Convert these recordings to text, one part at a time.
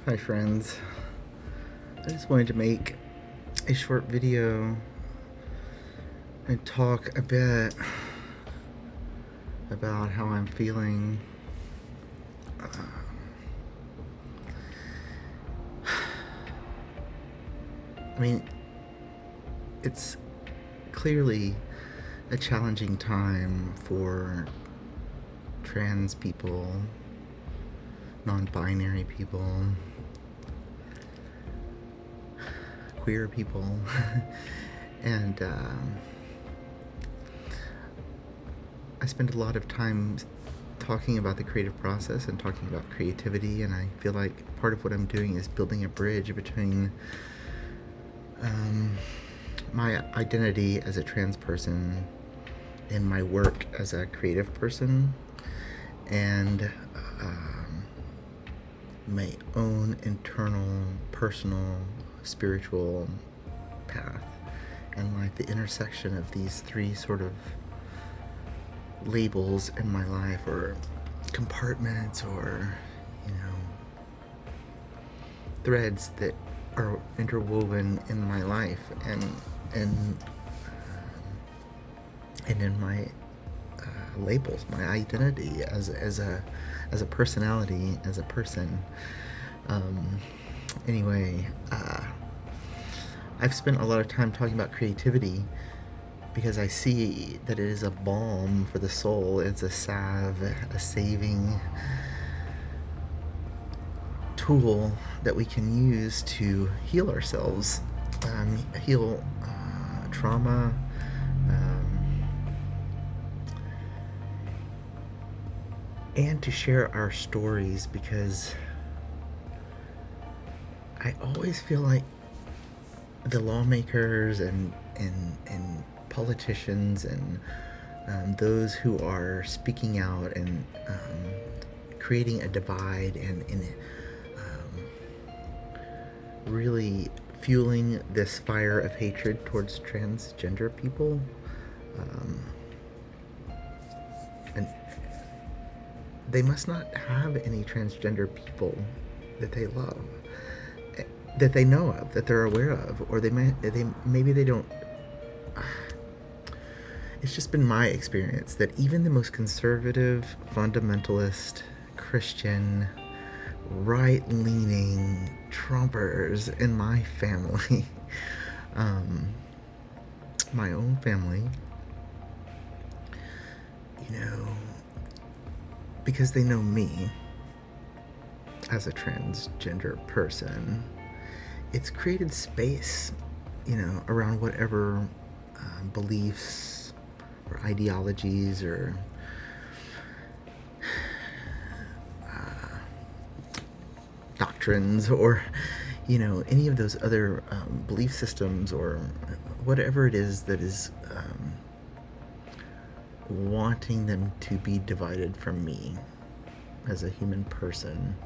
Hi friends, I just wanted to make a short video and talk a bit about how I'm feeling. I mean, it's clearly a challenging time for trans people, non-binary people, queer people, and I spend a lot of time talking about the creative process and talking about creativity, and I feel like part of what I'm doing is building a bridge between my identity as a trans person and my work as a creative person, and my own internal, personal, spiritual path, and like the intersection of these three sort of labels in my life, or compartments, or threads that are interwoven in my life and in my labels, my identity as a personality, as a person. Anyway, I've spent a lot of time talking about creativity because I see that it is a balm for the soul. It's a salve, a saving tool that we can use to heal ourselves, heal trauma, and to share our stories, because I always feel like the lawmakers and politicians and those who are speaking out and creating a divide and really fueling this fire of hatred towards transgender people, and they must not have any transgender people that they love, that they know of, that they're aware of, or maybe they don't. It's just been my experience that even the most conservative, fundamentalist, Christian, right-leaning Trumpers in my family, my own family, because they know me as a transgender person, it's created space, around whatever beliefs or ideologies or doctrines, or any of those other belief systems, or whatever it is that is wanting them to be divided from me as a human person.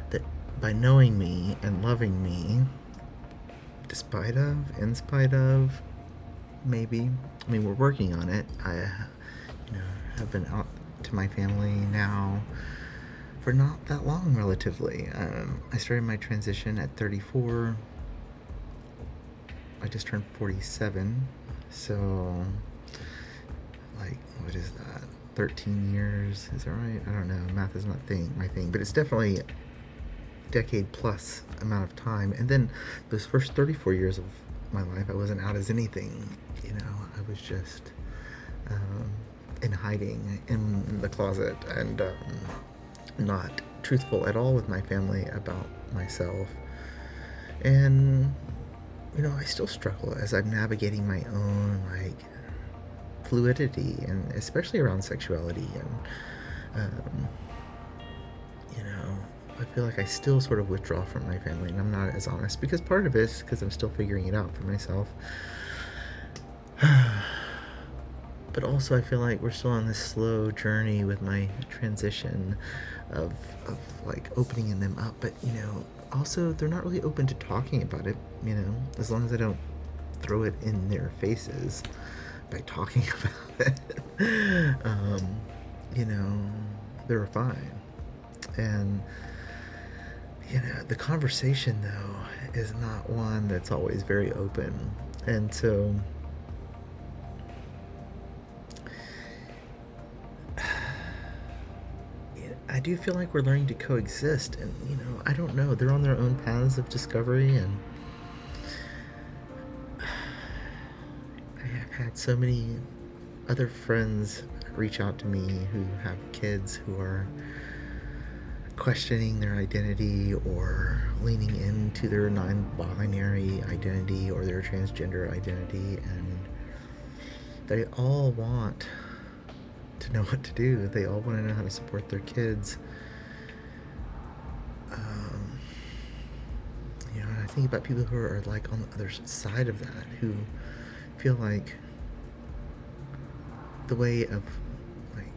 That by knowing me and loving me, despite of, in spite of, maybe, I mean, we're working on it. I have been out to my family now for not that long, relatively. I started my transition at 34. I just turned 47, so like, what is that? 13 years, is that right? I don't know. Math is not my thing, but it's definitely a decade plus amount of time. And then those first 34 years of my life, I wasn't out as anything. I was just in hiding in the closet and not truthful at all with my family about myself. And I still struggle as I'm navigating my own fluidity, and especially around sexuality, and I feel like I still sort of withdraw from my family, and I'm not as honest, because part of it is because I'm still figuring it out for myself. But also I feel like we're still on this slow journey with my transition of opening them up, but also they're not really open to talking about it, as long as I don't throw it in their faces by talking about it. you know, they were fine. And, you know, the conversation, though, is not one that's always very open. And so I do feel like we're learning to coexist. And, you know, I don't know. They're on their own paths of discovery. And I have had so many other friends reach out to me who have kids who are questioning their identity or leaning into their non-binary identity or their transgender identity, and they all want to know what to do. They all want to know how to support their kids. You know, and I think about people who are like on the other side of that, who feel like the way of, like,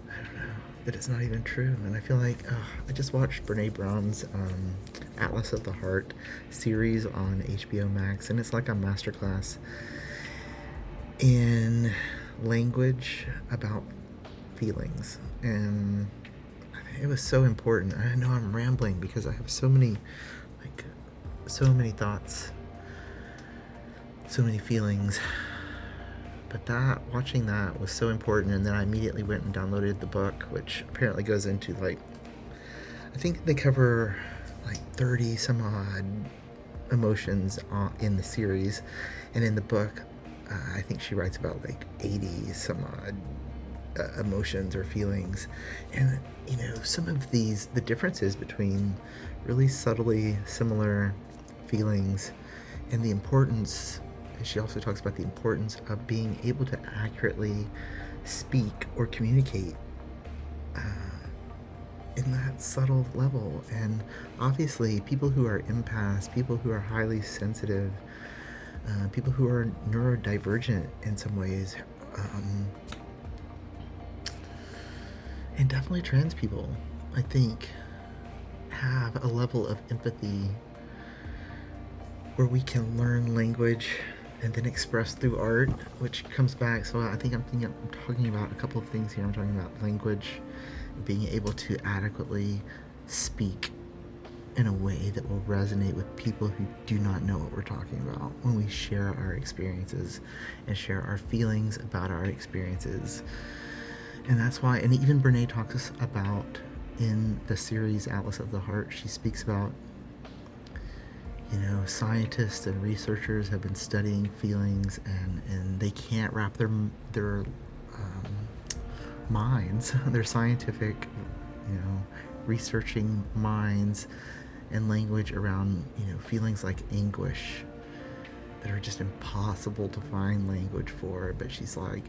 I don't know, that it's not even true. And I feel like, I just watched Brene Brown's Atlas of the Heart series on HBO Max, and it's like a masterclass in language about feelings. And it was so important. I know I'm rambling because I have so many thoughts, so many feelings. But watching that was so important. And then I immediately went and downloaded the book, which apparently goes into, like, I think they cover like 30 some odd emotions in the series. And in the book, I think she writes about like 80 some odd emotions or feelings. And, you know, some of the differences between really subtly similar feelings, and the importance, she also talks about the importance of being able to accurately speak or communicate in that subtle level. And obviously people who are empaths, people who are highly sensitive, people who are neurodivergent in some ways, and definitely trans people, I think, have a level of empathy where we can learn language and then express through art, which comes back. So I think I'm talking about a couple of things here. I'm talking about language, being able to adequately speak in a way that will resonate with people who do not know what we're talking about when we share our experiences and share our feelings about our experiences. And that's why, and even Brene talks about in the series Atlas of the Heart, she speaks about, you know, scientists and researchers have been studying feelings, and they can't wrap their minds, their scientific, you know, researching minds and language around, you know, feelings like anguish that are just impossible to find language for. But she's like,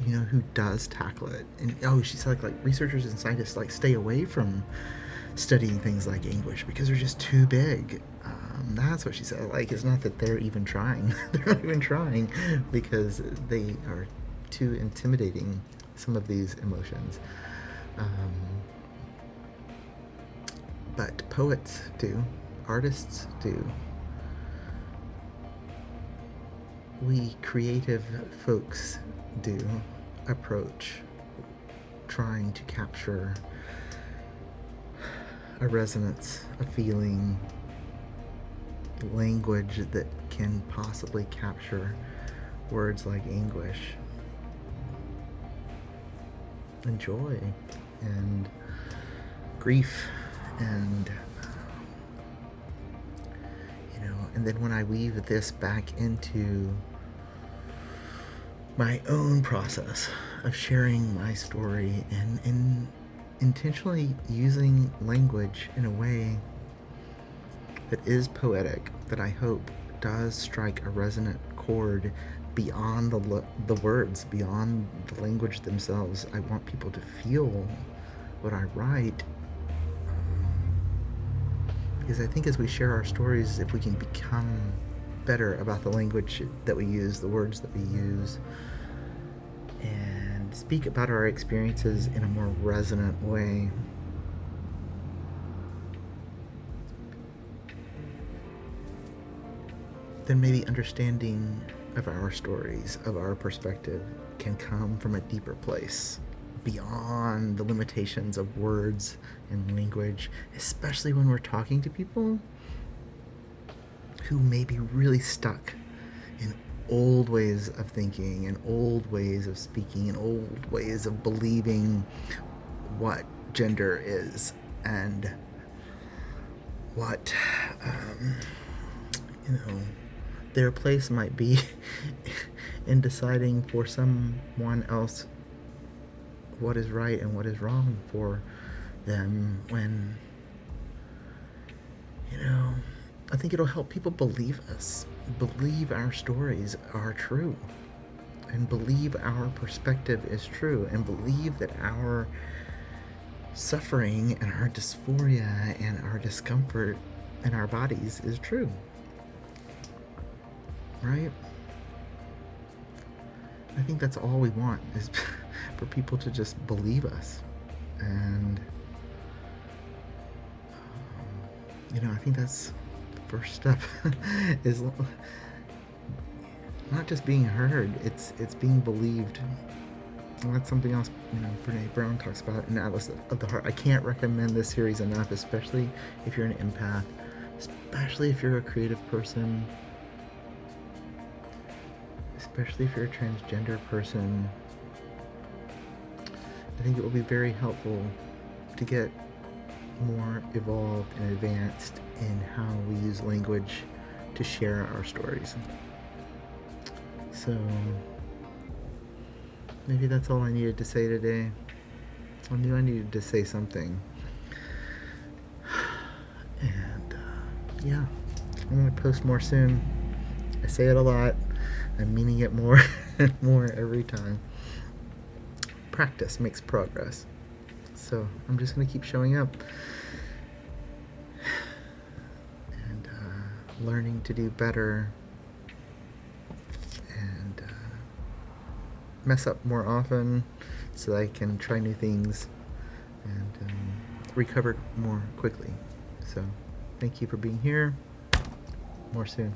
you know, who does tackle it? And she's like researchers and scientists like stay away from studying things like anguish because they're just too big. That's what she said. Like, it's not that they're even trying. They're not even trying because they are too intimidating, some of these emotions. But poets do. Artists do. We creative folks do approach trying to capture a resonance, a feeling, language that can possibly capture words like anguish and joy and grief and, you know, and then when I weave this back into my own process of sharing my story and intentionally using language in a way that is poetic, that I hope does strike a resonant chord beyond the words, beyond the language themselves. I want people to feel what I write, because I think as we share our stories, if we can become better about the language that we use, the words that we use, and speak about our experiences in a more resonant way, then maybe understanding of our stories, of our perspective, can come from a deeper place, beyond the limitations of words and language, especially when we're talking to people who may be really stuck in old ways of thinking and old ways of speaking and old ways of believing what gender is and what their place might be in deciding for someone else what is right and what is wrong for them, when I think it'll help people believe us, believe our stories are true, and believe our perspective is true, and believe that our suffering and our dysphoria and our discomfort in our bodies is true. Right? I think that's all we want, is for people to just believe us. And I think that's the first step is not just being heard, it's being believed. And that's something else Brene Brown talks about in Atlas of the Heart. I can't recommend this series enough, especially if you're an empath, especially if you're a creative person, especially if you're a transgender person. I think it will be very helpful to get more evolved and advanced in how we use language to share our stories. So maybe that's all I needed to say today. I knew I needed to say something. And yeah, I'm going to post more soon. I say it a lot. I'm meaning it more and more every time. Practice makes progress. So I'm just going to keep showing up and learning to do better and mess up more often so that I can try new things and recover more quickly. So thank you for being here. More soon.